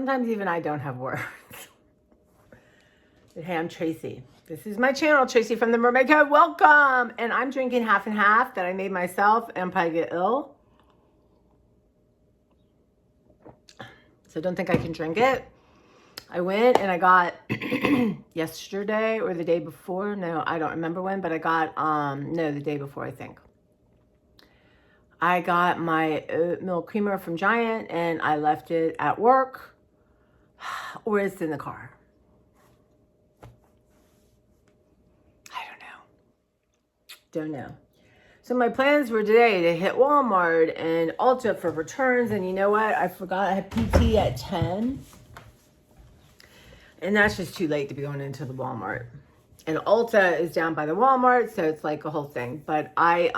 Sometimes even I don't have words. But hey, I'm Tracy. This is my channel, Tracy from the Mermaid Cove. Welcome! And I'm drinking half and half that I made myself and probably get ill. So don't think I can drink it. I went and I got yesterday or the day before. No, I don't remember when, but I got, no, the day before, I think. I got my oat milk creamer from Giant and I left it at work or it's in the car. I don't know. So my plans were today to hit Walmart and Ulta for returns. And you know what? I forgot I had PT at 10. And that's just too late to be going into the Walmart. And Ulta is down by the Walmart, so it's like a whole thing. But I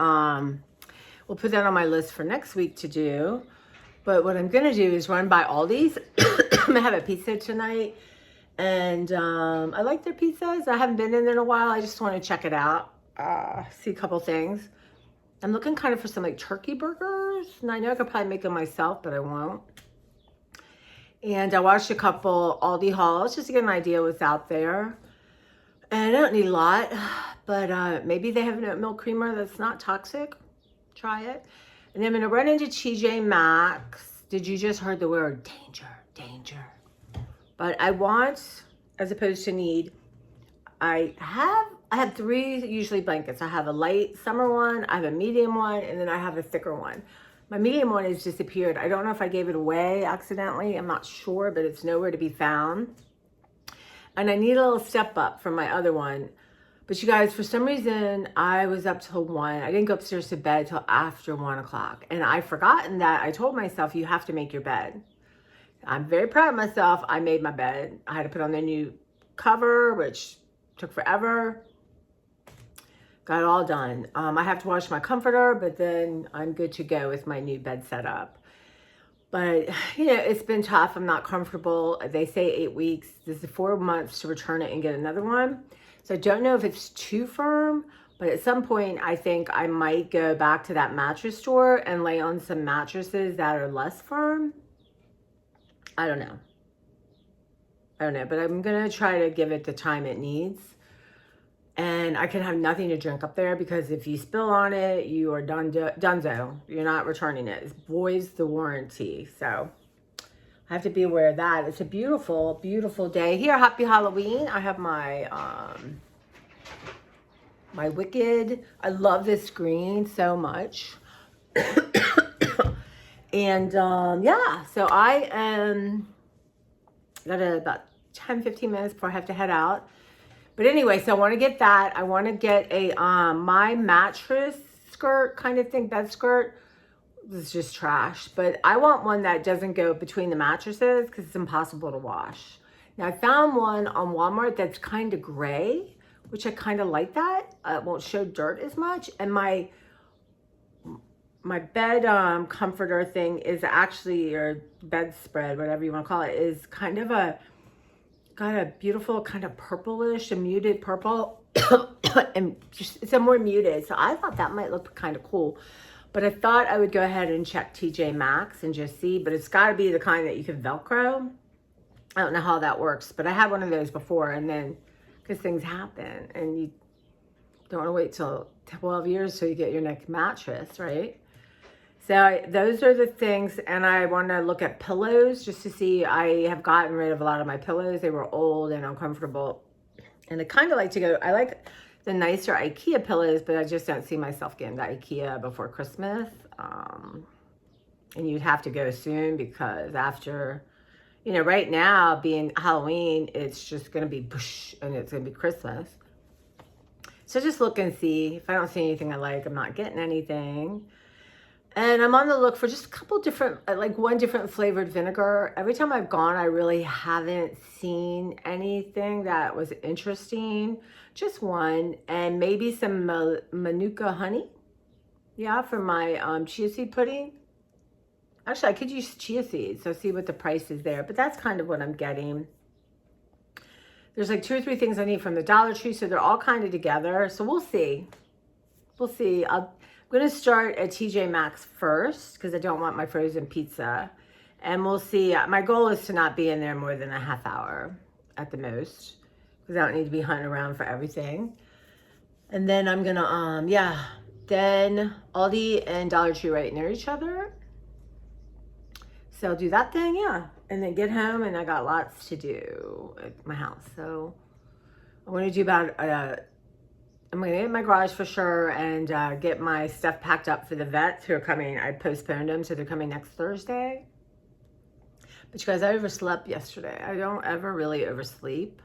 will put that on my list for next week to do. But what I'm going to do is run by Aldi's. I'm going to have a pizza tonight. And I like their pizzas. I haven't been in there in a while. I just want to check it out. See a couple things. I'm looking kind of for some like turkey burgers. And I know I could probably make them myself, but I won't. And I watched a couple Aldi hauls just to get an idea what's out there. And I don't need a lot, but maybe they have an oat milk creamer that's not toxic. Try it. And then I'm going to run into TJ Maxx. Did you just heard the word danger, danger? But I want, as opposed to need, I have three usually blankets. I have a light summer one, I have a medium one, and then I have a thicker one. My medium one has disappeared. I don't know if I gave it away accidentally. I'm not sure, but it's nowhere to be found. And I need a little step up from my other one. But you guys, for some reason, I was up till 1. I didn't go upstairs to bed till after 1 o'clock. And I've forgotten that I told myself, you have to make your bed. I'm very proud of myself. I made my bed. I had to put on the new cover, which took forever. Got it all done. I have to wash my comforter, but then I'm good to go with my new bed setup. But, you know, it's been tough. I'm not comfortable. They say 8 weeks. This is 4 months to return it and get another one. So I don't know if it's too firm, but at some point I think I might go back to that mattress store and lay on some mattresses that are less firm. I don't know, but I'm going to try to give it the time it needs. And I can have nothing to drink up there because if you spill on it, you are donezo. You're not returning it. It voids the warranty. So I have to be aware of that. It's a beautiful, beautiful day here. Happy Halloween. I have my my Wicked. I love this green so much. And yeah, so I am got about 10-15 minutes before I have to head out. But anyway, so I want to get that. I want to get a my mattress skirt kind of thing, bed skirt. This is just trash, but I want one that doesn't go between the mattresses because it's impossible to wash. Now I found one on Walmart that's kind of gray, which I kind of like that. It won't show dirt as much. And my bed comforter thing is actually, or bedspread, whatever you want to call it, is kind of got a beautiful kind of purplish, a muted purple, and just, it's a more muted. So I thought that might look kind of cool. But I thought I would go ahead and check TJ Maxx and just see. But it's got to be the kind that you can Velcro. I don't know how that works. But I had one of those before. And then, because things happen. And you don't want to wait till 12 years till you get your next mattress, right? So those are the things. And I want to look at pillows just to see. I have gotten rid of a lot of my pillows. They were old and uncomfortable. And I kind of like to go, I like the nicer IKEA pillows, but I just don't see myself getting to IKEA before Christmas. And you'd have to go soon because after, you know, right now being Halloween, it's just going to be push and it's going to be Christmas. So just look and see. If I don't see anything I like, I'm not getting anything. And I'm on the look for just a couple different, like one different flavored vinegar. Every time I've gone, I really haven't seen anything that was interesting. Just one, and maybe some Manuka honey. Yeah, for my chia seed pudding. Actually, I could use chia seeds, so see what the price is there. But that's kind of what I'm getting. There's like 2 or 3 things I need from the Dollar Tree, so they're all kind of together. So we'll see. We'll see. I'm going to start at TJ Maxx first because I don't want my frozen pizza. And we'll see. My goal is to not be in there more than a half hour at the most, because I don't need to be hunting around for everything. And then I'm gonna, then Aldi and Dollar Tree right near each other. So I'll do that thing, and then get home, and I got lots to do at my house. So I'm gonna do about, I'm gonna get in my garage for sure and get my stuff packed up for the vets who are coming. I postponed them, so they're coming next Thursday. But you guys, I overslept yesterday. I don't ever really oversleep.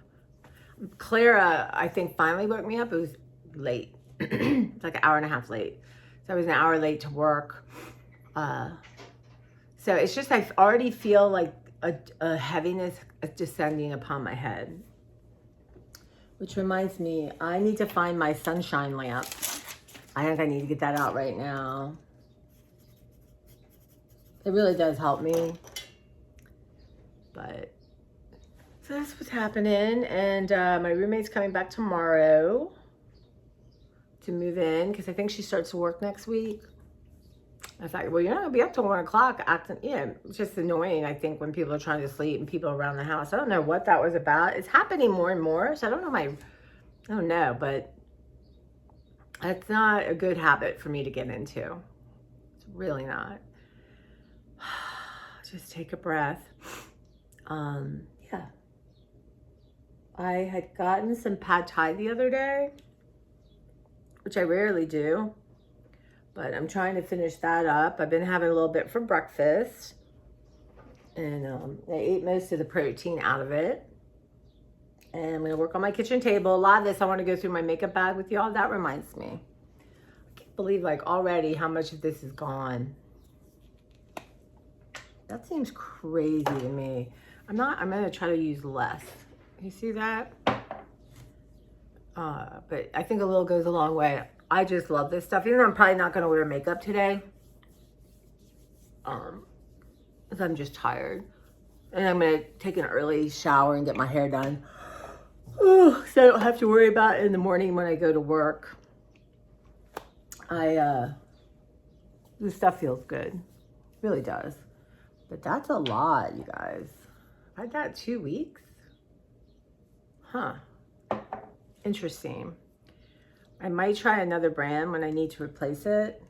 Clara, I think, finally woke me up. It was late. It's like an hour and a half late. So I was an hour late to work. So it's just, I already feel like a heaviness descending upon my head. Which reminds me, I need to find my sunshine lamp. I think I need to get that out right now. It really does help me. But, so that's what's happening. And my roommate's coming back tomorrow to move in, because I think she starts to work next week. I thought, well, you're not gonna be up till 1 o'clock acting, it's just annoying, I think, when people are trying to sleep and people around the house. I don't know what that was about. It's happening more and more, so I don't know, but it's not a good habit for me to get into. It's really not. Just take a breath. I had gotten some pad thai the other day, which I rarely do, but I'm trying to finish that up. I've been having a little bit for breakfast, and I ate most of the protein out of it. And I'm gonna work on my kitchen table. A lot of this, I wanna go through my makeup bag with y'all. That reminds me. I can't believe, like, already how much of this is gone. That seems crazy to me. I'm gonna try to use less. You see that? But I think a little goes a long way. I just love this stuff, even though I'm probably not gonna wear makeup today. Because I'm just tired. And I'm gonna take an early shower and get my hair done. So I don't have to worry about it in the morning when I go to work. This stuff feels good. It really does. But that's a lot, you guys. I had that 2 weeks? Huh. Interesting. I might try another brand when I need to replace it.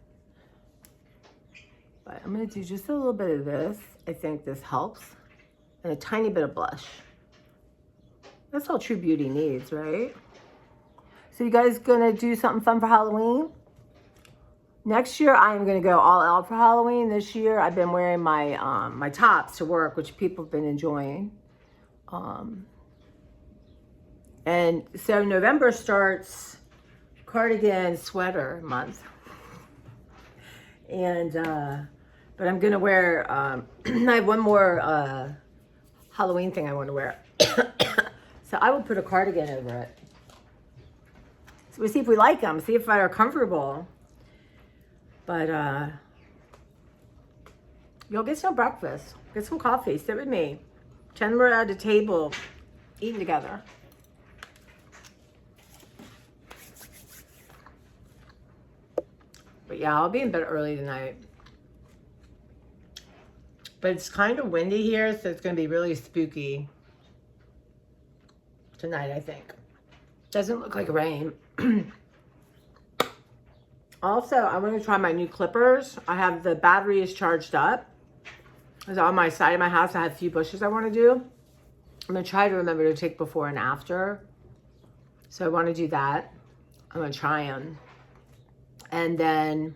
But I'm gonna do just a little bit of this. I think this helps. And a tiny bit of blush. That's all True Beauty needs, right? So you guys gonna do something fun for Halloween? Next year, I'm gonna go all out for Halloween. This year, I've been wearing my my tops to work, which people have been enjoying. And so November starts cardigan sweater month. And, but I'm gonna wear, I have one more Halloween thing I wanna wear. So I will put a cardigan over it. So we'll see if we like them, see if they're comfortable. But y'all get some breakfast, get some coffee, sit with me. 10 we're at a table, eating together. But yeah, I'll be in bed early tonight. But it's kind of windy here, so it's gonna be really spooky tonight, I think. Doesn't look like rain. Also, I want to try my new clippers. I have the battery is charged up. It's on my side of my house. I have a few bushes I want to do. I'm going to try to remember to take before and after. So I want to do that. I'm going to try them. And then,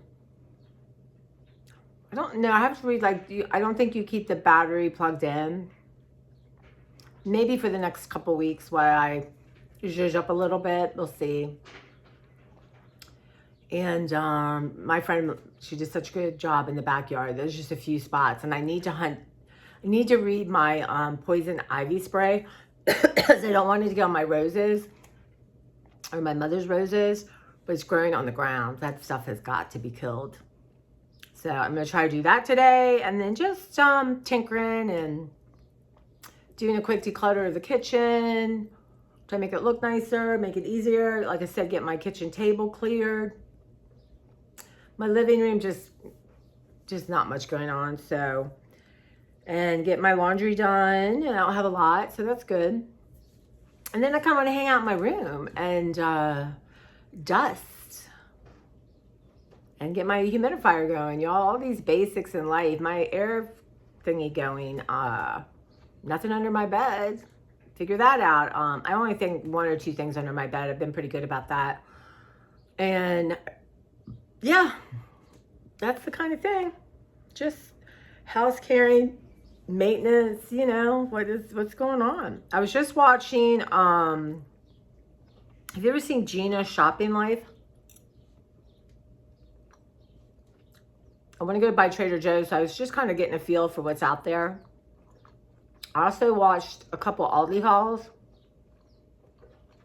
I don't know. I have to read, like, I don't think you keep the battery plugged in. Maybe for the next couple weeks while I zhuzh up a little bit. We'll see. And my friend, she did such a good job in the backyard. There's just a few spots. And I need to hunt. I need to read my poison ivy spray. Because I don't want it to go on my roses. Or my mother's roses. But it's growing on the ground. That stuff has got to be killed. So I'm going to try to do that today. And then just tinkering and doing a quick declutter of the kitchen. Try to make it look nicer. Make it easier. Like I said, get my kitchen table cleared. My living room, just not much going on. So, and get my laundry done. And I don't have a lot, so that's good. And then I kind of want to hang out in my room and dust and get my humidifier going, y'all. All these basics in life. My air thingy going. Nothing under my bed. Figure that out. I only think 1 or 2 things under my bed. I've been pretty good about that. And yeah, that's the kind of thing. Just house caring, maintenance, you know, what's going on. I was just watching, have you ever seen Gina's Shopping Life? I want to go by Trader Joe's, so I was just kind of getting a feel for what's out there. I also watched a couple Aldi hauls.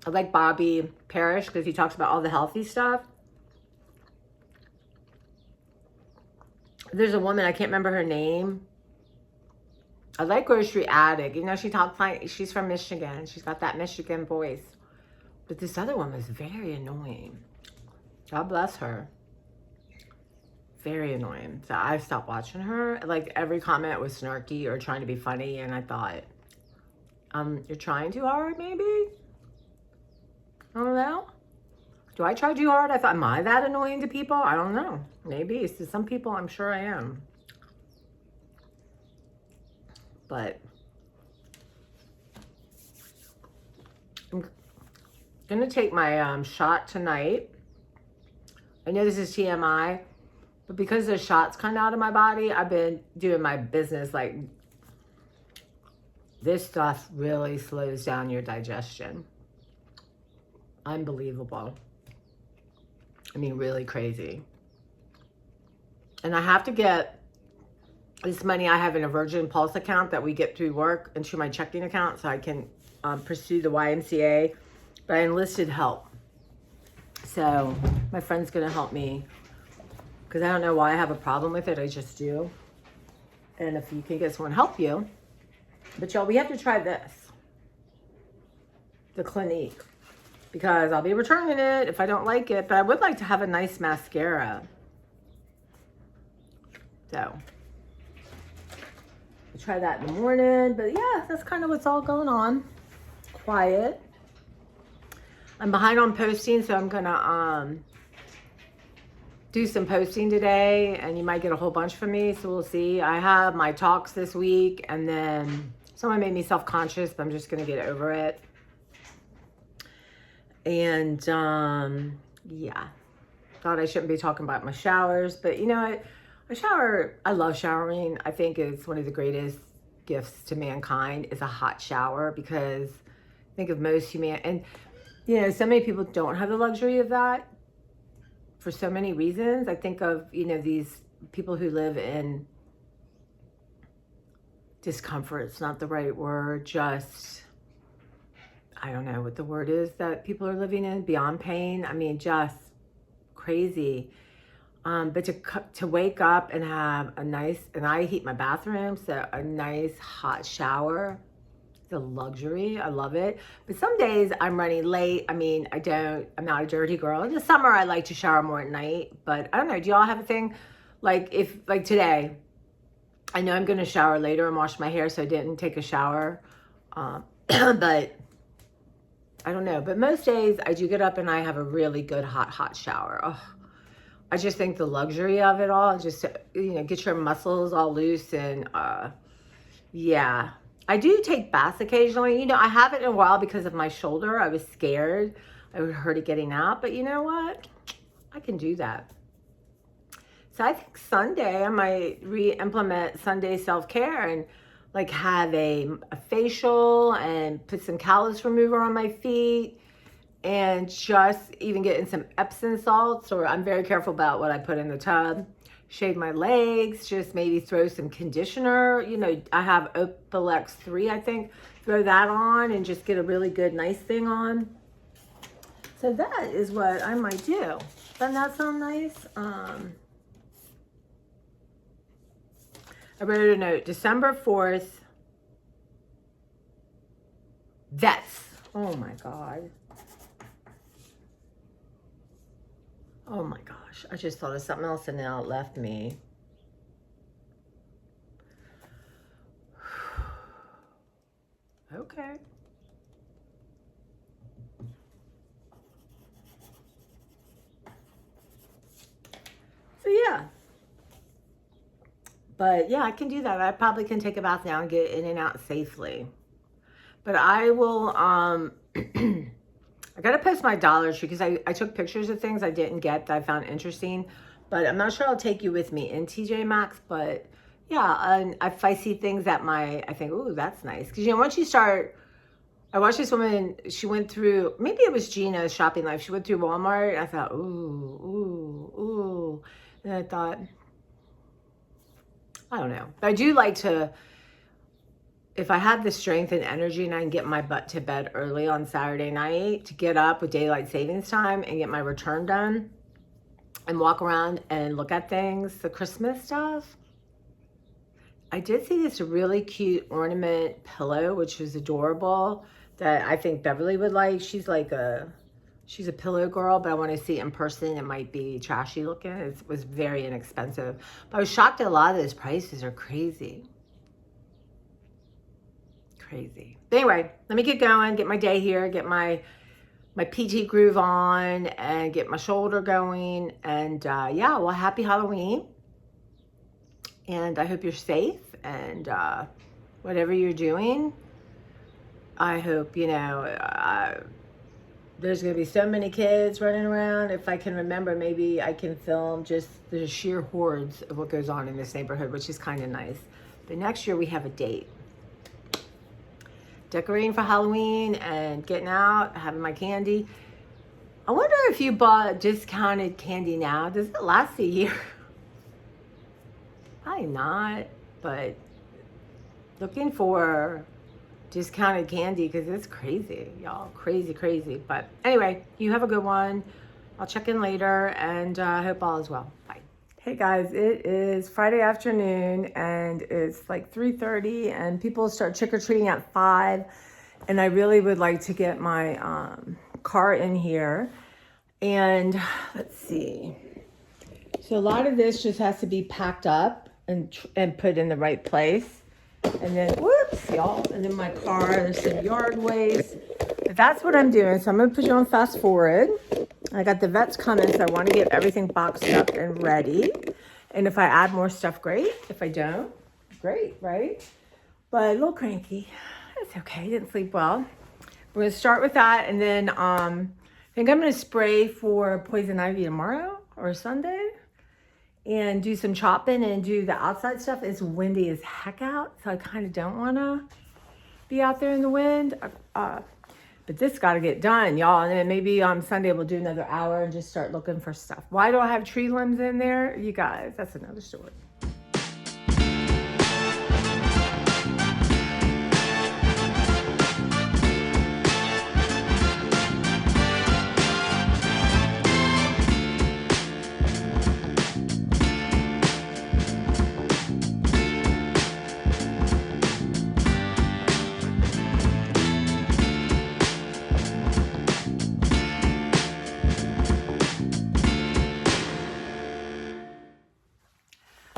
I like Bobby Parrish because he talks about all the healthy stuff. There's a woman, I can't remember her name. I like Grocery Addict. You know, she talks like she's from Michigan. She's got that Michigan voice. But this other one was very annoying. God bless her. Very annoying. So I stopped watching her. Like every comment was snarky or trying to be funny. And I thought, you're trying too hard maybe? I don't know. Do I try too hard? I thought, am I that annoying to people? I don't know. Maybe. To some people, I'm sure I am. But I'm going to take my shot tonight. I know this is TMI, but because the shot's kind of out of my body, I've been doing my business. Like, this stuff really slows down your digestion. Unbelievable. I mean, really crazy. And I have to get this money I have in a Virgin Pulse account that we get through work into my checking account so I can pursue the YMCA. But I enlisted help. So my friend's going to help me because I don't know why I have a problem with it. I just do. And if you can get someone to help you. But y'all, we have to try this. The Clinique. Because I'll be returning it if I don't like it. But I would like to have a nice mascara. So, I'll try that in the morning. But yeah, that's kind of what's all going on. Quiet. I'm behind on posting, so I'm going to do some posting today. And you might get a whole bunch from me, so we'll see. I have my talks this week. And then someone made me self-conscious, but I'm just going to get over it. And, yeah, thought I shouldn't be talking about my showers, but you know, I love showering. I think it's one of the greatest gifts to mankind is a hot shower because think of most and you know, so many people don't have the luxury of that for so many reasons. I think of, you know, these people who live in discomfort. It's not the right word, just, I don't know what the word is that people are living in, beyond pain. I mean, just crazy. But to wake up and have a nice, and I heat my bathroom, so a nice hot shower, it's a luxury. I love it. But some days I'm running late. I mean, I'm not a dirty girl. In the summer, I like to shower more at night, but I don't know. Do y'all have a thing? Like today, I know I'm going to shower later and wash my hair, so I didn't take a shower. But I don't know. But most days I do get up and I have a really good hot shower. Oh, I just think the luxury of it all, just, you know, get your muscles all loose and, yeah. I do take baths occasionally. You know, I haven't in a while because of my shoulder. I was scared I would hurt it getting out, but you know what? I can do that. So I think Sunday I might re-implement Sunday self-care and like have a facial and put some callus remover on my feet. And just even getting some Epsom salts, or I'm very careful about what I put in the tub. Shave my legs, just maybe throw some conditioner. You know, I have Opalex 3, I think. Throw that on and just get a really good, nice thing on. So that is what I might do. Doesn't that sound nice? I wrote a note, December 4th. Oh my God. Oh my gosh, I just thought of something else and now it left me. But yeah, I can do that. I probably can take a bath now and get in and out safely. But I will, I gotta post my Dollar Tree because I took pictures of things I didn't get that I found interesting. But I'm not sure I'll take you with me in TJ Maxx. But yeah, and if I see things that I think, ooh, that's nice. Because, you know, once you start, I watched this woman, she went through, maybe it was Gina's shopping life. She went through Walmart. And I thought, ooh, ooh, ooh. And I thought, I don't know. But I do like to, if I have the strength and energy and I can get my butt to bed early on Saturday night to get up with daylight savings time and get my return done and walk around and look at things, the Christmas stuff. I did see this really cute ornament pillow, which was adorable, that I think Beverly would like. She's a pillow girl, but I want to see it in person. It might be trashy looking. It was very inexpensive. But I was shocked that a lot of those prices are crazy. Crazy. But anyway, let me get going, get my day here, get my PT groove on and get my shoulder going. And yeah, well, happy Halloween. And I hope you're safe and whatever you're doing, I hope, you know, there's going to be so many kids running around. If I can remember, maybe I can film just the sheer hordes of what goes on in this neighborhood, which is kind of nice. But next year we have a date. Decorating for Halloween and getting out, having my candy. I wonder if you bought discounted candy now, does it last a year? Probably not, but looking for discounted candy because it's crazy, y'all. Crazy, crazy. But anyway, you have a good one. I'll check in later and I hope all is well. Bye. Hey guys, it is Friday afternoon and it's like 3:30 and people start trick-or-treating at 5. And I really would like to get my car in here. And let's see. So a lot of this just has to be packed up and put in the right place. And then, whoops, y'all. And then my car, there's some yard waste. But that's what I'm doing. So I'm going to put you on fast forward. I got the vets coming, so I want to get everything boxed up and ready. And if I add more stuff, great. If I don't, great, right? But a little cranky. It's okay. Didn't sleep well. We're going to start with that. And then I think I'm going to spray for poison ivy tomorrow or Sunday. And do some chopping and do the outside stuff. It's windy as heck out, so I kind of don't want to be out there in the wind. But this got to get done, y'all. And then maybe on Sunday we'll do another hour and just start looking for stuff. Why do I have tree limbs in there? You guys, that's another story.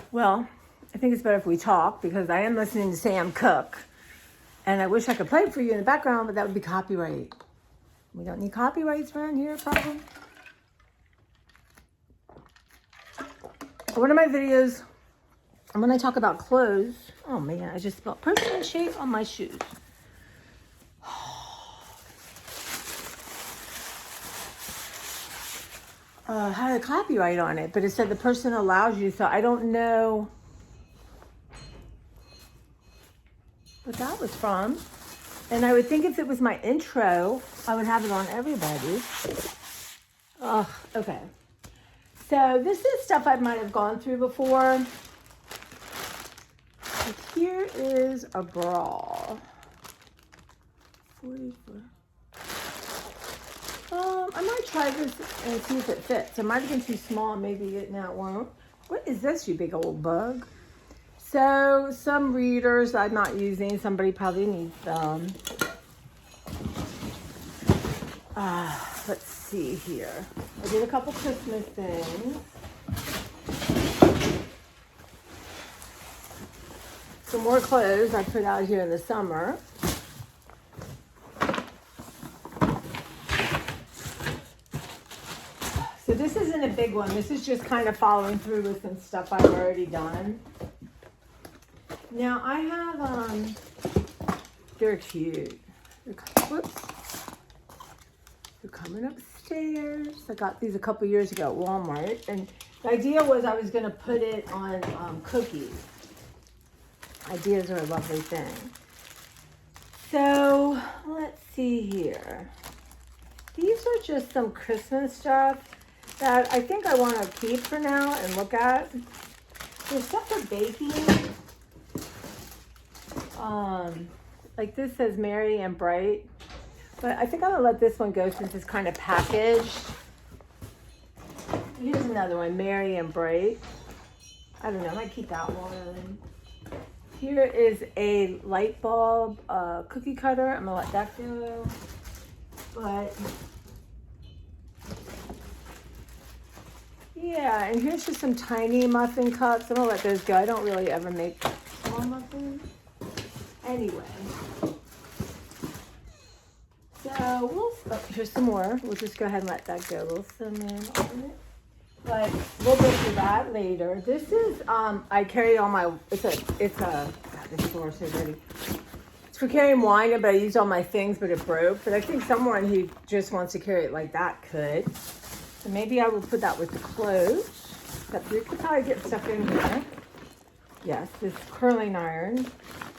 Well, I think it's better if we talk because I am listening to Sam Cooke. And I wish I could play it for you in the background, but that would be copyright. We don't need copyrights around here, probably. One of my videos, when I talk about clothes, oh man, I just spelled protein shake on my shoes. Had a copyright on it, but it said the person allows you, so I don't know what that was from. And I would think if it was my intro, I would have it on everybody. Oh, okay. So this is stuff I might have gone through before. But here is a bra. 44. I might try this and see if it fits. It might have been too small. Maybe it now won't. What is this, you big old bug? So some readers I'm not using. Somebody probably needs them. Let's see here. I did a couple Christmas things. Some more clothes I put out here in the summer. So this isn't a big one. This is just kind of following through with some stuff I've already done. Now I have, they're cute. Whoops. They're coming upstairs. I got these a couple years ago at Walmart. And the idea was I was going to put it on cookies. Ideas are a lovely thing. So let's see here. These are just some Christmas stuff that I think I want to keep for now and look at. There's stuff for baking. Like this says Merry and Bright. But I think I'm going to let this one go since it's kind of packaged. Here's another one, Merry and Bright. I don't know, I might keep that one. Here is a light bulb cookie cutter. I'm going to let that go. But yeah, and here's just some tiny muffin cups. I'm gonna let those go. I don't really ever make small muffins. Anyway, so here's some more. We'll just go ahead and let that go. We'll sum in on it. But we'll go through that later. This is, I carry all my, God, this floor is so dirty. It's for carrying wine, but I used all my things, but it broke. But I think someone who just wants to carry it like that could. So maybe I will put that with the clothes. But you could probably get stuff in here. Yes, this curling iron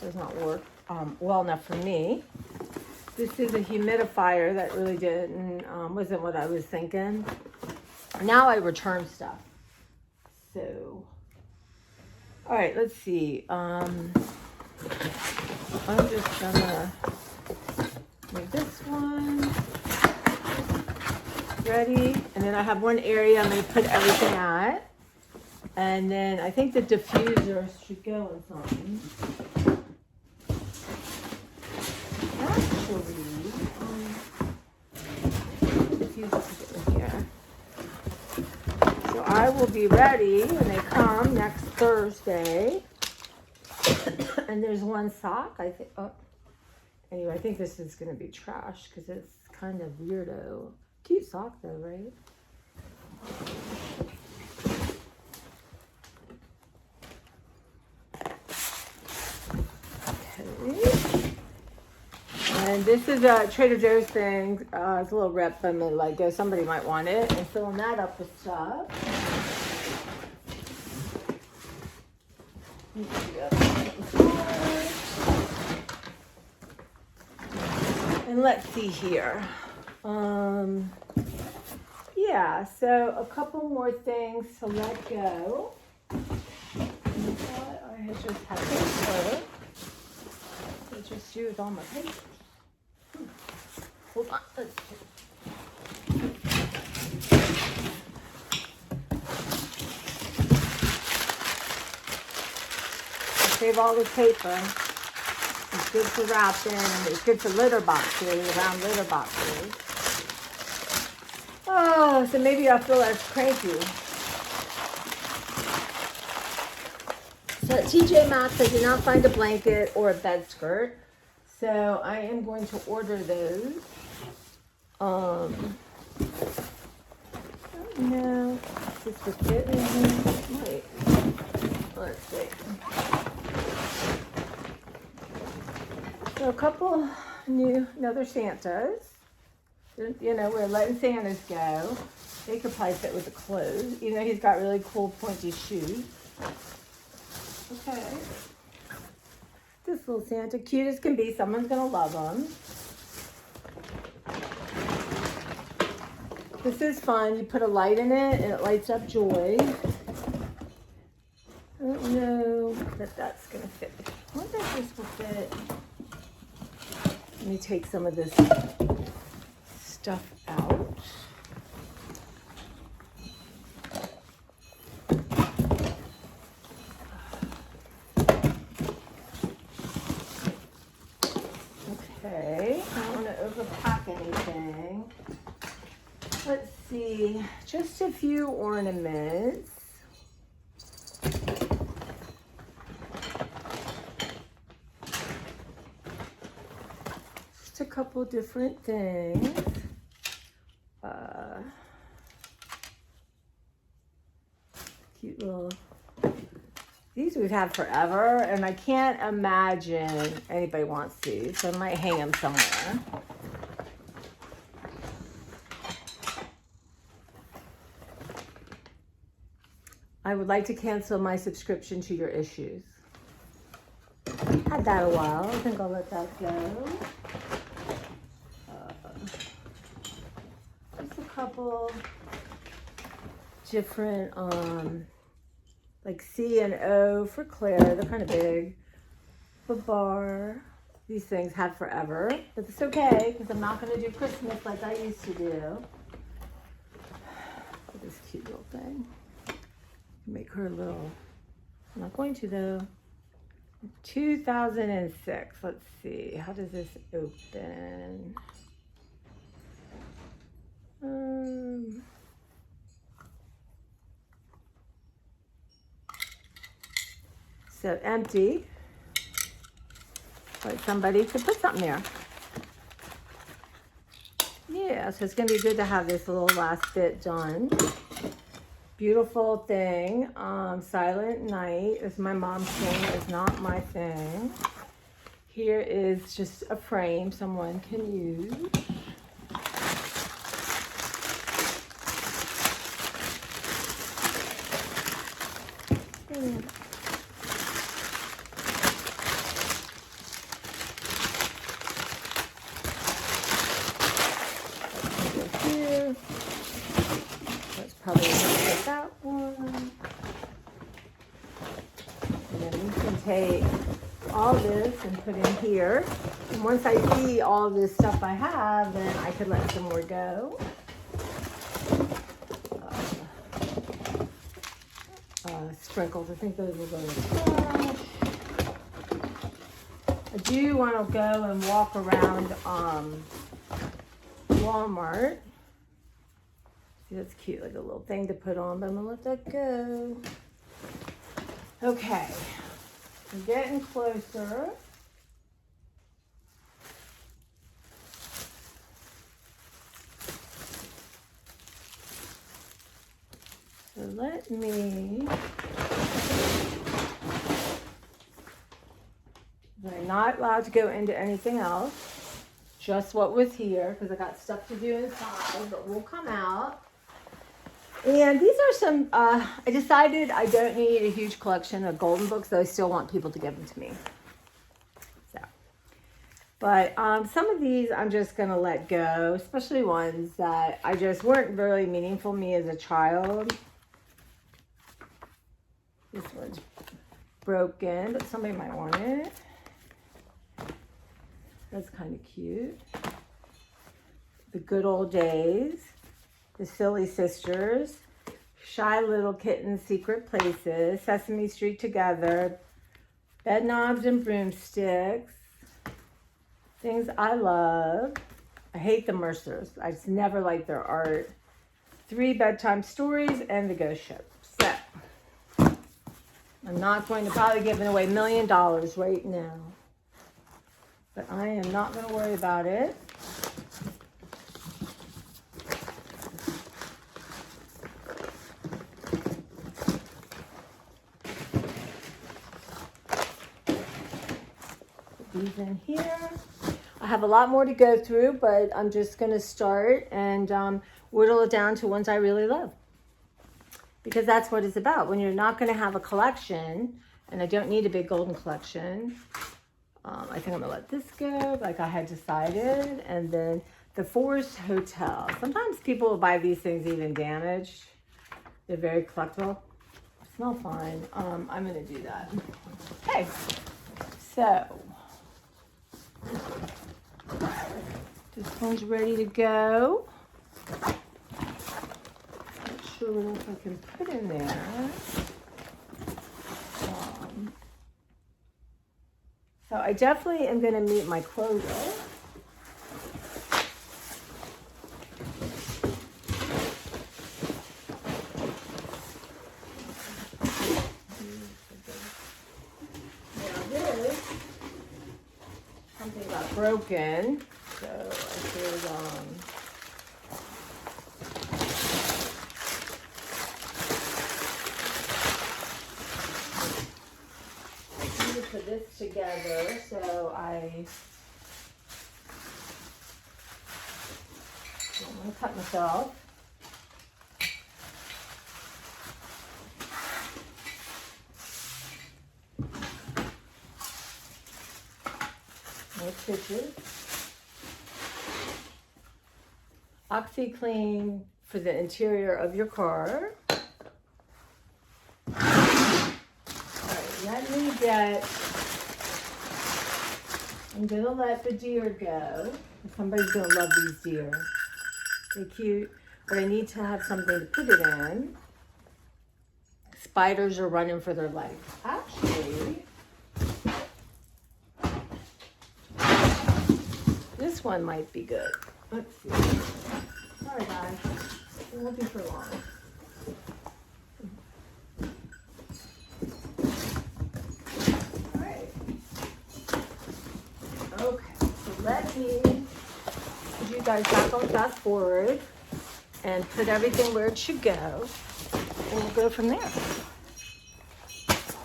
does not work well enough for me. This is a humidifier that really wasn't what I was thinking. Now I return stuff. So, all right, let's see. I'm just gonna make this one ready. And then I have one area I'm gonna put everything at. And then I think the diffuser should go in something. Actually, the diffuser should go in here. So I will be ready when they come next Thursday. And there's one sock, I think. Oh, anyway, I think this is going to be trash because it's kind of weirdo. Cute sock though, right? Okay. And this is a Trader Joe's thing. It's a little rep from the Lego. Somebody might want it. And filling that up with stuff. And let's see here. Yeah, so a couple more things to let go. I had just had paper. I just used all my papers. Hold on. Let's save all this paper. It's good for wrapping, and it's good for litter boxes, around litter boxes. Oh, so maybe I'll feel less cranky. So at TJ Maxx, I did not find a blanket or a bed skirt. So I am going to order those. I don't know if this would fit in here. Wait. Let's see. So a couple another Santas. You know, we're letting Santas go. They could probably fit with the clothes. You know, he's got really cool pointy shoes. Okay. This little Santa, cute as can be. Someone's going to love him. This is fun. You put a light in it and it lights up joy. I don't know that that's going to fit. I wonder if this will fit. Let me take some of this stuff out. Okay, I don't want to overpack anything. Let's see, just a few ornaments. Just a couple different things. Cute little, These we've had forever, and I can't imagine anybody wants these, so I might hang them somewhere. I would like to cancel my subscription to your issues. Had that a while. I think I'll let that go. Just a couple different, like C and O for Claire. They're kind of big. Babar. These things had forever, but it's okay because I'm not going to do Christmas like I used to do. Look at this cute little thing. Make her a little. I'm not going to though. 2006. Let's see. How does this open? So empty. But somebody could put something there. Yeah, so it's going to be good to have this little last bit done. Beautiful thing. Silent Night is my mom's thing. It's not my thing. Here is just a frame someone can use. Here. That's probably get that one. And then you can take all this and put in here. And once I see all this stuff I have, then I could let some more go. Sprinkles, I think those will go in the trash. I do want to go and walk around Walmart. See, that's cute, like a little thing to put on, but I'm gonna let that go. Okay, we're getting closer. So let me, I'm not allowed to go into anything else, just what was here, because I got stuff to do inside, but we'll come out. And these are some, I decided I don't need a huge collection of golden books, though I still want people to give them to me. So, but some of these I'm just going to let go, especially ones that I just weren't really meaningful to me as a child. This one's broken, but somebody might want it. That's kind of cute. The Good Old Days. The Silly Sisters, Shy Little Kittens, Secret Places, Sesame Street Together, Bedknobs and Broomsticks, Things I Love. I hate the Mercers. I just never liked their art. 3 Bedtime Stories and The Ghost Ship. So, I'm not going to probably give away $1 million right now. But I am not going to worry about it. These in here. I have a lot more to go through, but I'm just going to start and whittle it down to ones I really love. Because that's what it's about. When you're not going to have a collection, and I don't need a big golden collection, I think I'm going to let this go, like I had decided. And then the Forest Hotel. Sometimes people will buy these things even damaged. They're very collectible. Smell fine. I'm going to do that. Okay. So, this one's ready to go. Not sure what else I can put in there. So I definitely am going to meet my quota. Now this, something got broken, so I should this together. So I don't want to cut myself. No stitches. OxiClean for the interior of your car. Let me I'm gonna let the deer go. Somebody's gonna love these deer. They're cute, but I need to have something to put it in. Spiders are running for their life. Actually, this one might be good. Let's see. Sorry guys, it won't be for long. Let me put you guys back on fast forward and put everything where it should go, and we'll go from there.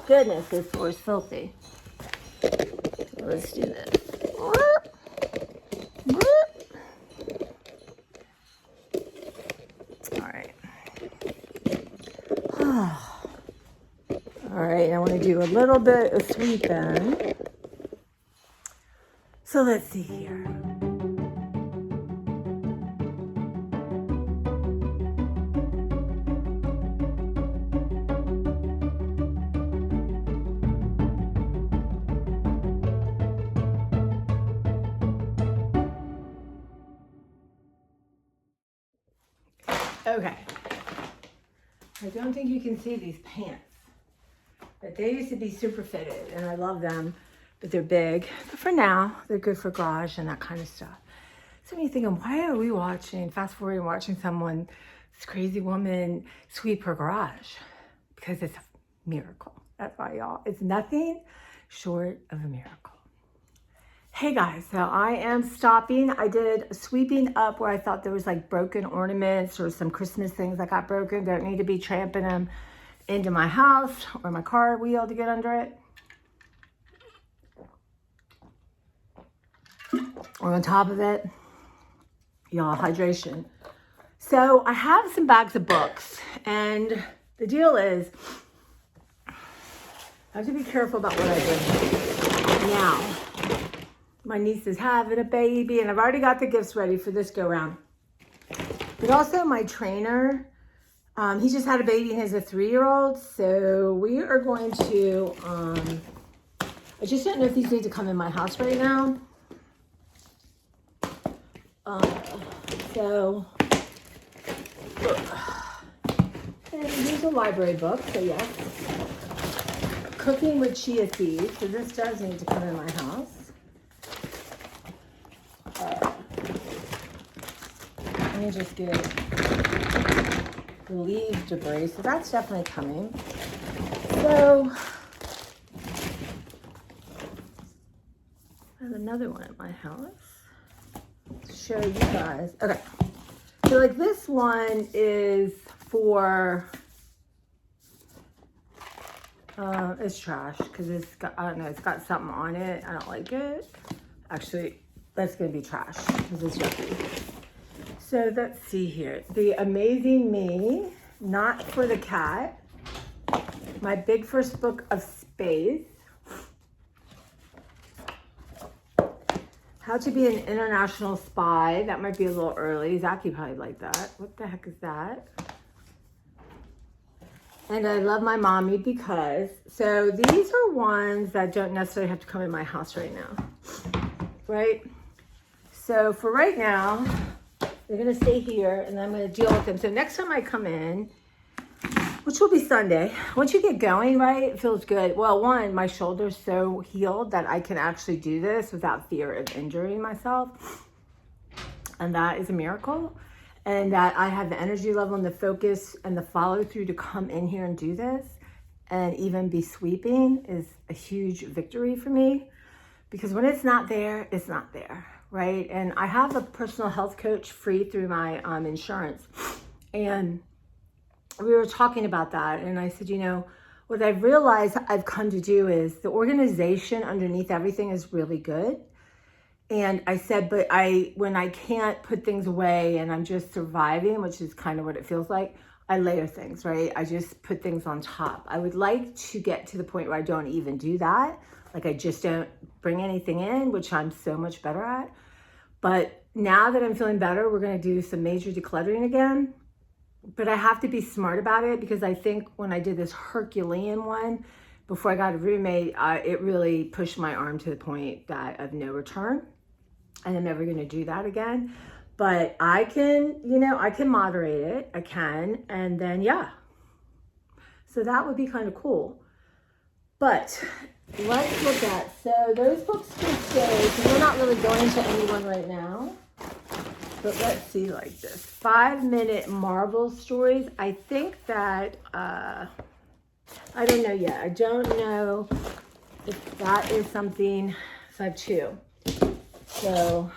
Goodness, this floor is filthy. So let's do this. All right. All right, I want to do a little bit of sweeping. So let's see here. Okay. I don't think you can see these pants, but they used to be super fitted and I love them. But they're big. But for now, they're good for garage and that kind of stuff. So when you're thinking, why are we fast forwarding, watching someone, this crazy woman, sweep her garage? Because it's a miracle. That's why, y'all. It's nothing short of a miracle. Hey guys, so I am stopping. I did a sweeping up where I thought there was like broken ornaments or some Christmas things that got broken. Don't need to be tramping them into my house or my car wheel to get under it. Or on top of it, y'all, hydration. So I have some bags of books, and the deal is I have to be careful about what I do. Now, my niece is having a baby, and I've already got the gifts ready for this go round. But also my trainer, he just had a baby and he's a 3-year-old. So we are going to, I just don't know if these need to come in my house right now. And here's a library book, so yes. Cooking with chia seeds, so this does need to come in my house. Let me just get the leaf debris, so that's definitely coming. So, I have another one at my house. Show you guys. Okay, so like this one is for it's trash because it's got, I don't know, it's got something on it. I don't like it. Actually, that's gonna be trash because it's yucky. So let's see here. The Amazing Me, Not for the Cat. My big first book of space. How to be an international spy. That might be a little early. Zachy probably like that. What the heck is that? And I love my mommy because, so these are ones that don't necessarily have to come in my house right now, right? So for right now, they're gonna stay here and I'm gonna deal with them. So next time I come in, which will be Sunday, once you get going, right, it feels good. Well, one, my shoulder's so healed that I can actually do this without fear of injuring myself. And that is a miracle. And that I have the energy level and the focus and the follow through to come in here and do this and even be sweeping is a huge victory for me. Because when it's not there, it's not there, right? And I have a personal health coach free through my insurance. And we were talking about that. And I said, you know, what I've realized I've come to do is the organization underneath everything is really good. And I said, but when I can't put things away and I'm just surviving, which is kind of what it feels like, I layer things, right? I just put things on top. I would like to get to the point where I don't even do that. Like I just don't bring anything in, which I'm so much better at. But now that I'm feeling better, we're going to do some major decluttering again. But I have to be smart about it, because I think when I did this Herculean one, before I got a roommate, it really pushed my arm to the point that of no return. And I'm never going to do that again. But I can, I can moderate it. I can. And then, yeah. So that would be kind of cool. But let's look at, so those books can stay. So we're not really going to anyone right now. But let's see, like this 5-minute Marvel stories. I think that, I don't know yet. I don't know if that is something. So I have 2. So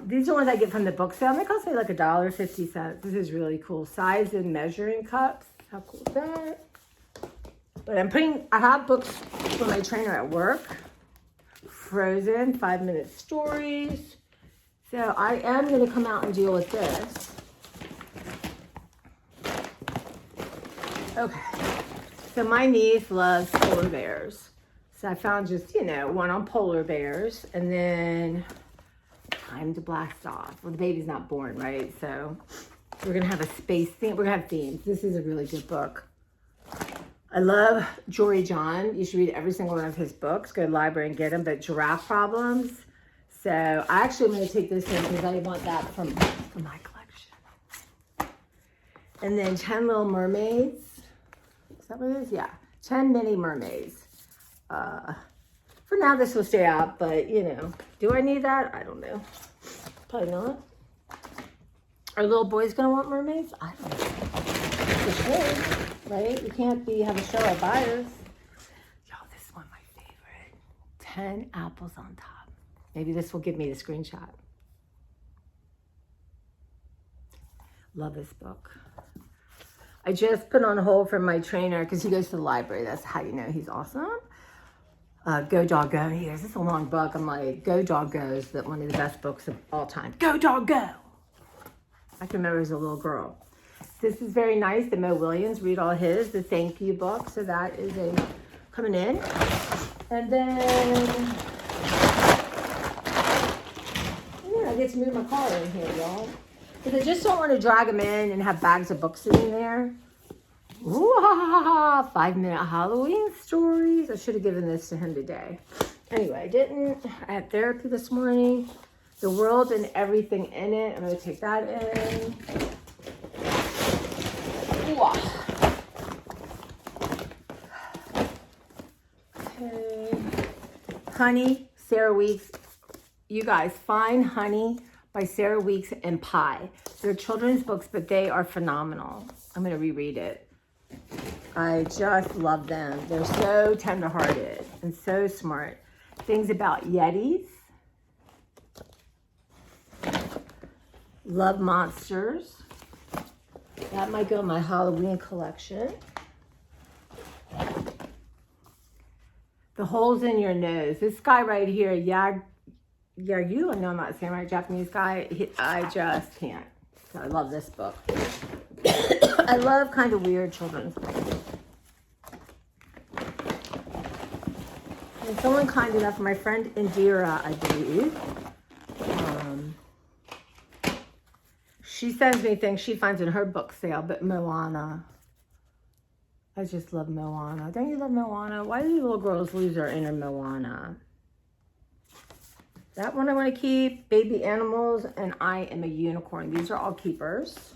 these are ones I get from the book sale. They cost me like $1.50. This is really cool. Size and measuring cups. How cool is that? But I have books for my trainer at work. Frozen 5-minute stories. So I am going to come out and deal with this. Okay. So my niece loves polar bears. So I found just, one on polar bears. And then Time to Blast Off. Well, the baby's not born, right? So we're going to have a space theme. We're going to have themes. This is a really good book. I love Jory John. You should read every single one of his books. Go to the library and get them. But Giraffe Problems. So I actually am going to take this in because I want that from my collection. And then 10 Little Mermaids. Is that what it is? Yeah. 10 Mini Mermaids. For now, this will stay out, but, do I need that? I don't know. Probably not. Are little boys going to want mermaids? I don't know. For sure, right? You can't have a show of buyers. Yo, this is one of my favorite. 10 apples on top. Maybe this will give me the screenshot. Love this book. I just put on hold for my trainer because he goes to the library. That's how you know he's awesome. Go Dog Go. He goes, this is a long book. I'm like, Go Dog Go is one of the best books of all time. Go Dog Go. I can remember as a little girl. This is very nice. The Mo Williams, read all his, the thank you book. So that is coming in. And then, I get to move my car in here, y'all. Because I just don't want to drag them in and have bags of books sitting there. Ooh, 5-minute Halloween stories. I should have given this to him today. Anyway, I didn't. I had therapy this morning. The World and Everything in It. I'm going to take that in. Ooh. Okay. Honey, Sarah Weeks. You guys, find Honey by Sarah Weeks and Pie. They're children's books, but they are phenomenal. I'm going to reread it. I just love them. They're so tender-hearted and so smart. Things about Yetis. Love Monsters. That might go in my Halloween collection. The Holes in Your Nose. This guy right here, Yagu, I know I'm not saying right, Japanese guy. I just can't. So I love this book. I love kind of weird children's books. And someone kind enough, my friend Indira, I believe, she sends me things she finds in her book sale, but Moana. I just love Moana. Don't you love Moana? Why do little girls lose their inner Moana? That one I want to keep. Baby Animals and I Am a Unicorn. These are all keepers.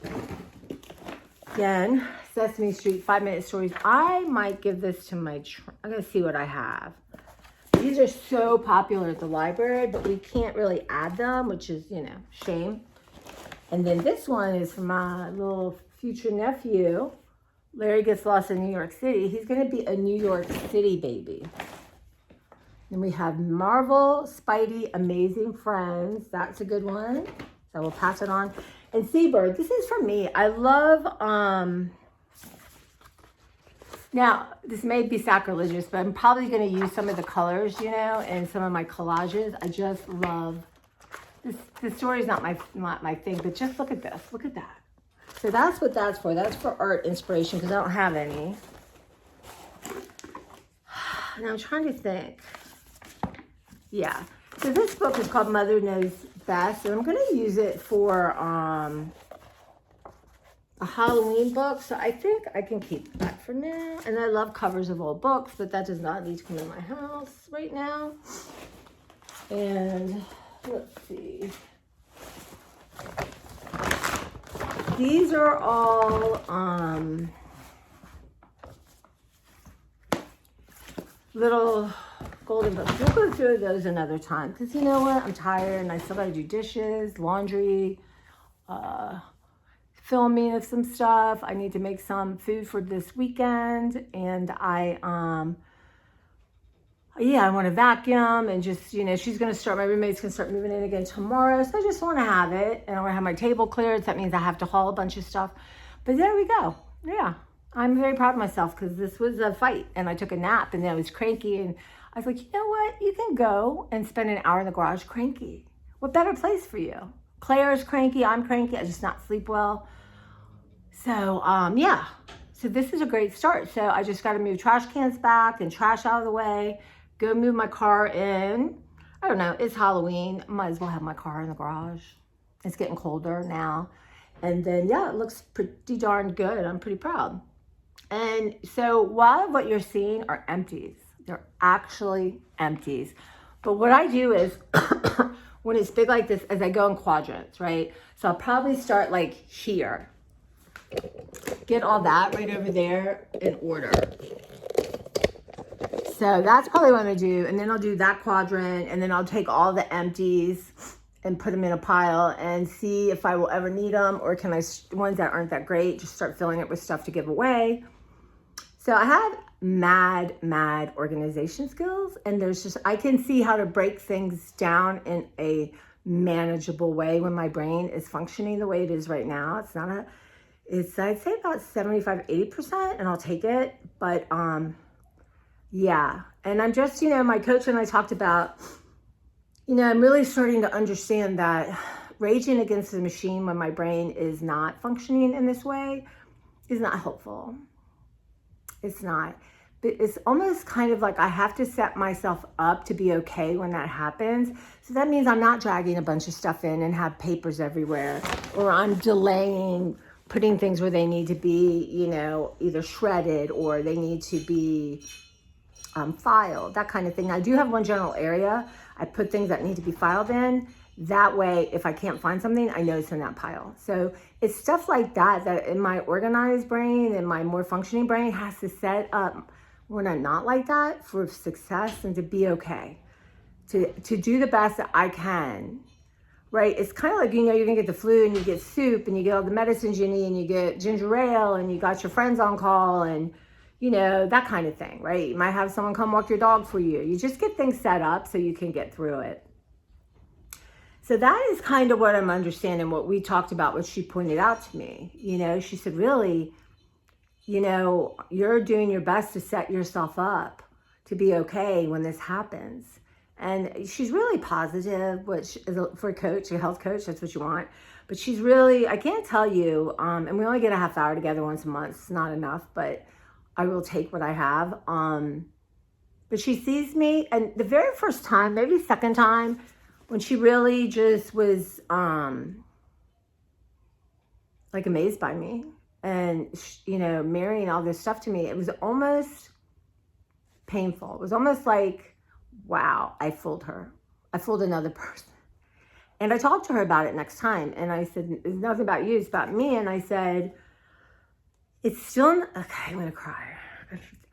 Again, Sesame Street 5-minute stories. I might give this to my, I'm going to see what I have. These are so popular at the library, but we can't really add them, which is, shame. And then this one is from my little future nephew. Larry gets lost in New York City. He's going to be a New York City baby. Then we have Marvel, Spidey, Amazing Friends. That's a good one. So we'll pass it on. And Seabird, this is for me. I love Now, this may be sacrilegious, but I'm probably going to use some of the colors, you know, in some of my collages. I just love this. The story is not my thing, but just look at this. Look at that. So that's what that's for. That's for art inspiration because I don't have any. And I'm trying to think. Yeah. So this book is called Mother Knows Best, and I'm going to use it for a Halloween book. So I think I can keep that for now. And I love covers of old books, but that does not need to come in my house right now. And let's see. These are all little golden books. We'll go through those another time because you know what? I'm tired and I still got to do dishes, laundry, filming of some stuff. I need to make some food for this weekend, and I want to vacuum and just, you know, my roommate's going to start moving in again tomorrow. So I just want to have it, and I want to have my table cleared. So that means I have to haul a bunch of stuff. But there we go. Yeah. I'm very proud of myself because this was a fight, and I took a nap, and then I was cranky, and I was like, you know what? You can go and spend an hour in the garage cranky. What better place for you? Claire's cranky. I'm cranky. I just not sleep well. So, yeah. So this is a great start. So I just got to move trash cans back and trash out of the way. Go move my car in. I don't know. It's Halloween. Might as well have my car in the garage. It's getting colder now. And then, yeah, it looks pretty darn good. I'm pretty proud. And so a lot of what you're seeing are empties. They're actually empties. But what I do is when it's big like this, as I go in quadrants, right? So I'll probably start like here. Get all that right over there in order. So that's probably what I'm going to do. And then I'll do that quadrant. And then I'll take all the empties and put them in a pile and see if I will ever need them. Or can I, ones that aren't that great, just start filling it with stuff to give away. So I have mad organization skills, and there's just, I can see how to break things down in a manageable way when my brain is functioning the way it is right now. It's I'd say about 75-80%, and I'll take it. But yeah, and I'm just, you know, my coach and I talked about, you know, I'm really starting to understand that raging against the machine when my brain is not functioning in this way is not helpful. It's not. But it's almost kind of like I have to set myself up to be okay when that happens. So that means I'm not dragging a bunch of stuff in and have papers everywhere, or I'm delaying putting things where they need to be, you know, either shredded or they need to be filed, that kind of thing. I do have one general area. I put things that need to be filed in. That way, if I can't find something, I know it's in that pile. So it's stuff like that that in my organized brain and my more functioning brain has to set up when I'm not like that for success and to be okay, to do the best that I can, right? It's kind of like, you know, you're gonna get the flu and you get soup and you get all the medicines you need and you get ginger ale and you got your friends on call and, you know, that kind of thing, right? You might have someone come walk your dog for you. You just get things set up so you can get through it. So that is kind of what I'm understanding, what we talked about, what she pointed out to me. You know, she said, really, you know, you're doing your best to set yourself up to be okay when this happens. And she's really positive, which is for a coach, a health coach, that's what you want. But she's really, I can't tell you, and we only get a half hour together once a month. It's not enough, but I will take what I have. But she sees me, and the very first time, maybe second time, when she really just was like amazed by me and, you know, marrying all this stuff to me, it was almost painful. It was almost like, wow, I fooled her. I fooled another person. And I talked to her about it next time. And I said, it's nothing about you, it's about me. And I said, it's still, okay, I'm going to cry.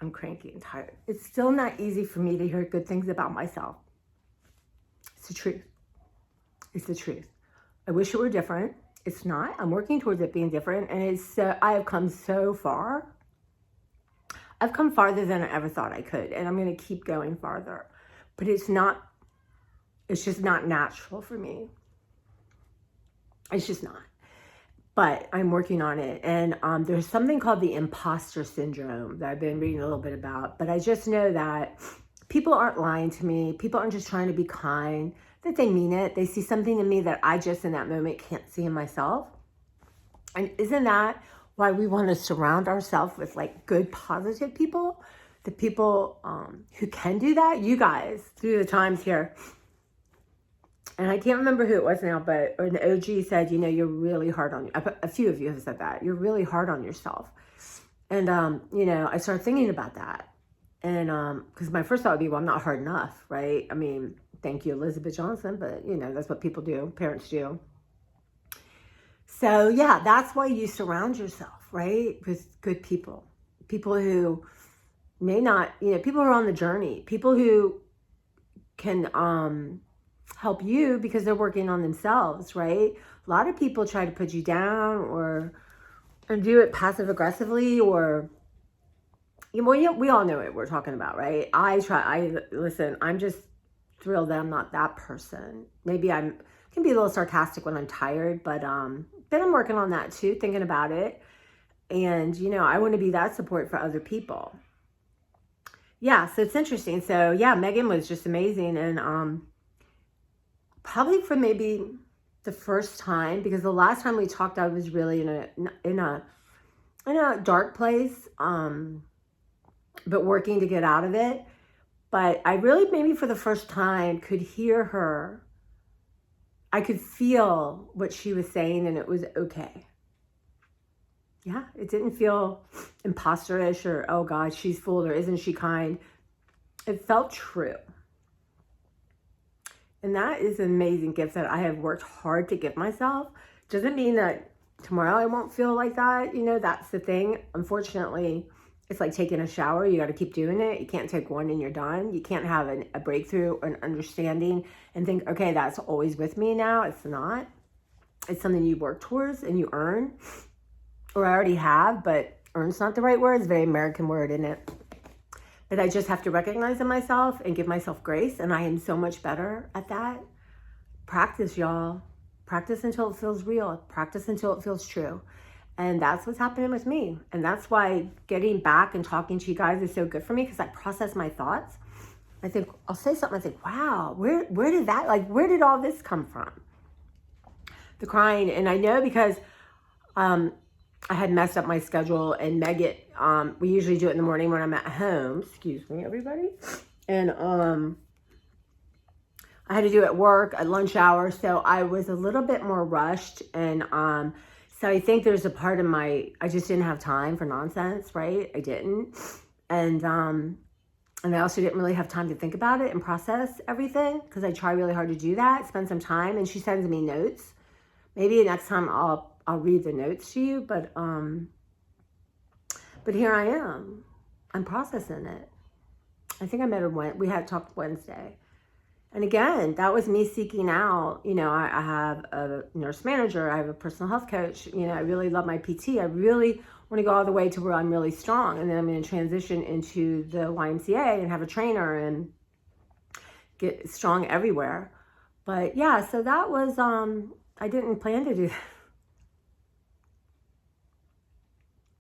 I'm cranky and tired. It's still not easy for me to hear good things about myself. It's the truth. It's the truth. I wish it were different. It's not. I'm working towards it being different. And it's I have come so far. I've come farther than I ever thought I could. And I'm going to keep going farther. But it's just not natural for me. It's just not. but I'm working on it. And there's something called the imposter syndrome that I've been reading a little bit about. But I just know that people aren't lying to me. People aren't just trying to be kind, that they mean it. They see something in me that I just in that moment can't see in myself. And isn't that why we want to surround ourselves with like good, positive people? The people who can do that, you guys, through the times here. And I can't remember who it was now, but an OG said, you know, you're really hard on you. A few of you have said that. You're really hard on yourself. And, you know, I started thinking about that. And because my first thought would be, well, I'm not hard enough, right? I mean, thank you, Elizabeth Johnson, but, you know, that's what people do, parents do. So, yeah, that's why you surround yourself, right, with good people. People who may not, you know, people who are on the journey. People who can help you because they're working on themselves, right? A lot of people try to put you down or do it passive aggressively or, well, we all know what we're talking about, right? Listen, I'm just thrilled that I'm not that person. Maybe I can be a little sarcastic when I'm tired, but I'm working on that too, thinking about it. And, you know, I want to be that support for other people. Yeah, so it's interesting. So yeah, Megan was just amazing. And probably for maybe the first time, because the last time we talked, I was really in a dark place, but working to get out of it. But I really, maybe for the first time, could hear her. I could feel what she was saying, and it was okay. Yeah, it didn't feel imposterish or, oh God, she's fooled or isn't she kind? It felt true. And that is an amazing gift that I have worked hard to give myself. Doesn't mean that tomorrow I won't feel like that. You know, that's the thing. Unfortunately, it's like taking a shower. You got to keep doing it. You can't take one and you're done. You can't have a breakthrough or an understanding and think, okay, that's always with me now. It's not. It's something you work towards and you earn. Or I already have, but earn's not the right word. It's a very American word, isn't it? But I just have to recognize in myself and give myself grace. And I am so much better at that. Practice, y'all. Practice until it feels real. Practice until it feels true. And that's what's happening with me. And that's why getting back and talking to you guys is so good for me, because I process my thoughts. I think, I'll say something, I think, wow, where did that, like, where did all this come from? The crying. And I know because I had messed up my schedule, and Megan, we usually do it in the morning when I'm at home. Excuse me, everybody. And I had to do it at work at lunch hour, so I was a little bit more rushed. And so I think there's a part of I just didn't have time for nonsense, right? I didn't. And I also didn't really have time to think about it and process everything, because I try really hard to do that, spend some time. And she sends me notes. Maybe next time I'll read the notes to you, but here I am. I'm processing it. I think I met her we had talked Wednesday. And again, that was me seeking out, you know, I have a nurse manager, I have a personal health coach, you know, I really love my PT. I really want to go all the way to where I'm really strong. And then I'm going to transition into the YMCA and have a trainer and get strong everywhere. But yeah, so that was, I didn't plan to do that.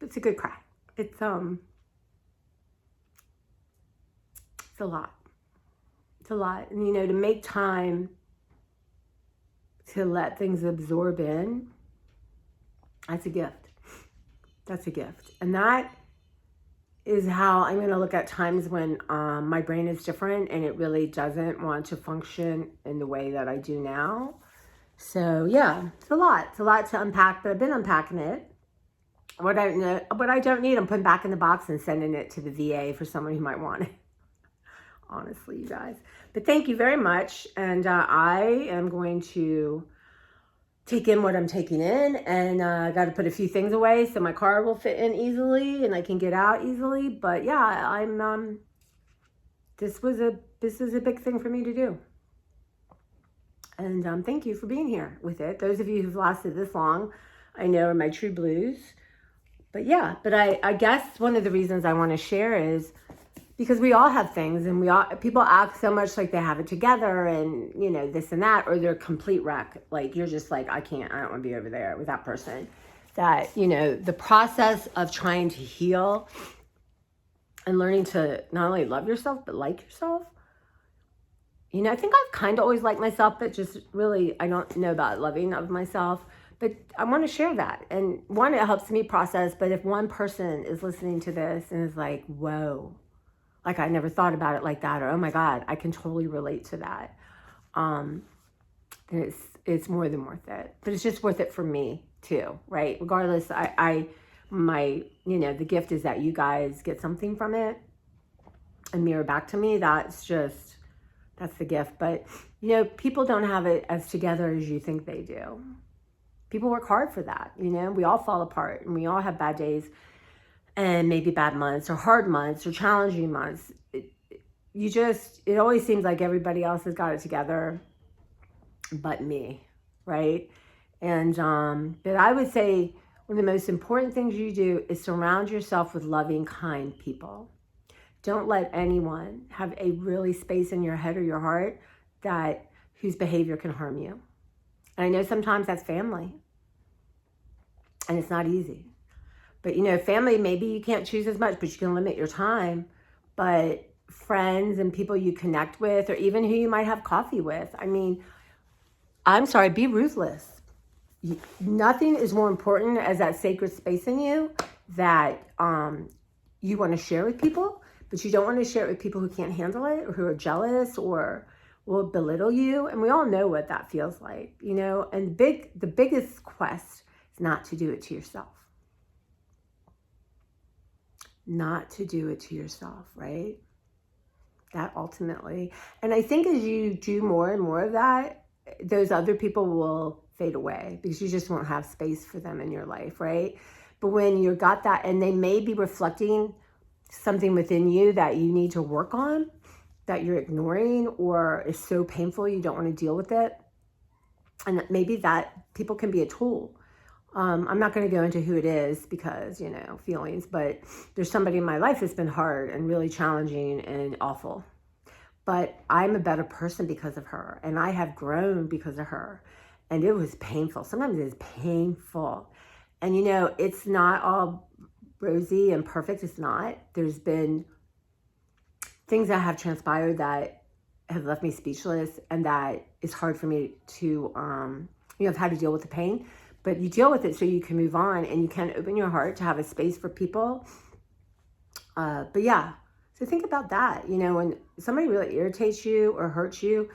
It's a good cry. It's a lot. It's a lot. And, you know, to make time to let things absorb in, that's a gift. That's a gift. And that is how I'm going to look at times when my brain is different and it really doesn't want to function in the way that I do now. So, yeah, it's a lot. It's a lot to unpack, but I've been unpacking it. What I don't need, I'm putting back in the box and sending it to the VA for someone who might want it. Honestly, you guys. But thank you very much. And I am going to take in what I'm taking in, and I got to put a few things away so my car will fit in easily and I can get out easily. But yeah, I'm this is a big thing for me to do. And thank you for being here with it. Those of you who've lasted this long, I know are my true blues. But yeah, but I guess one of the reasons I want to share is because we all have things, and people act so much like they have it together and, you know, this and that, or they're complete wreck. Like, you're just like, I don't want to be over there with that person. That, you know, the process of trying to heal and learning to not only love yourself, but like yourself. You know, I think I've kind of always liked myself, but just really, I don't know about loving of myself. But I want to share that. And one, it helps me process. But if one person is listening to this and is like, whoa, like I never thought about it like that, or oh my God, I can totally relate to that, then it's more than worth it. But it's just worth it for me too, right? Regardless, my, you know, the gift is that you guys get something from it and mirror back to me. That's the gift. But, you know, people don't have it as together as you think they do. People work hard for that. You know, we all fall apart and we all have bad days and maybe bad months or hard months or challenging months. It always seems like everybody else has got it together but me, right? And, but I would say one of the most important things you do is surround yourself with loving, kind people. Don't let anyone have a really space in your head or your heart whose behavior can harm you. And I know sometimes that's family, and it's not easy. But, you know, family, maybe you can't choose as much, but you can limit your time. But friends and people you connect with, or even who you might have coffee with, I mean, I'm sorry, be ruthless. Nothing is more important as that sacred space in you that you want to share with people, but you don't want to share it with people who can't handle it or who are jealous or will belittle you. And we all know what that feels like, you know, and the biggest quest is not to do it to yourself. Not to do it to yourself, right? That ultimately. And I think as you do more and more of that, those other people will fade away because you just won't have space for them in your life, right? But when you got that, and they may be reflecting something within you that you need to work on, that you're ignoring, or is so painful you don't want to deal with it. And maybe that people can be a tool. I'm not going to go into who it is because, you know, feelings, but there's somebody in my life that's been hard and really challenging and awful. But I'm a better person because of her, and I have grown because of her. And it was painful. Sometimes it's painful. And, you know, it's not all rosy and perfect. It's not. There's been things that have transpired that have left me speechless, and that it's hard for me to, you know, I've had to deal with the pain. But you deal with it so you can move on, and you can open your heart to have a space for people. But yeah, so think about that. You know, when somebody really irritates you or hurts you,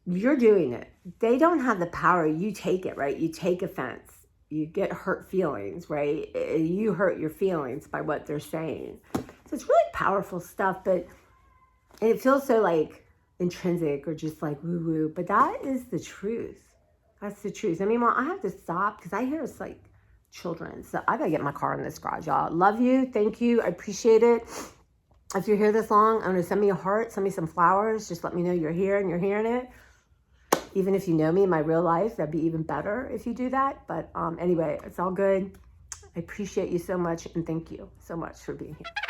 you're doing it. They don't have the power. You take it, right? You take offense. You get hurt feelings, right? You hurt your feelings by what they're saying. So it's really powerful stuff, but it feels so like intrinsic or just like woo-woo. But that is the truth. That's the truth. I mean, well, I have to stop because I hear it's like children. So I gotta get my car in this garage, y'all. Love you. Thank you. I appreciate it. If you're here this long, I'm gonna send me a heart, send me some flowers. Just let me know you're here and you're hearing it. Even if you know me in my real life, that'd be even better if you do that. But anyway, it's all good. I appreciate you so much, and thank you so much for being here.